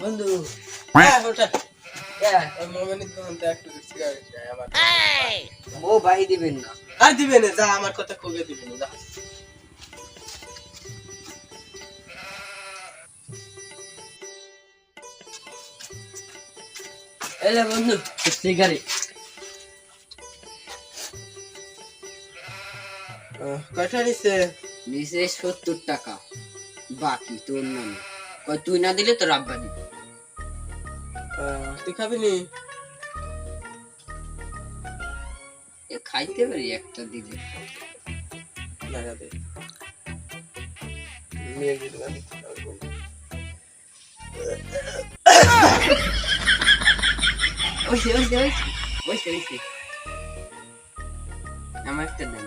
বন্ধু ওটা হ্যাঁ ওই মোমেনের দোকান থেকে একটু সিগারেট খাই আমার ও বাহি দিবেন না আর দিবে না, যা আমার কথা কবে দিবে না, যা। এলে বন্ধু সিগারেট কয়টা নিছে? নিচে 70 টাকা বাকি তোর নামে কই তুই না দিলে তোর আব্বা দিবে তুই খাবি নি? এ খাইতে পারি একটা দিলে না দে নিয়ে গেলে আমি খাবো। ওইসে আমার একটা দেন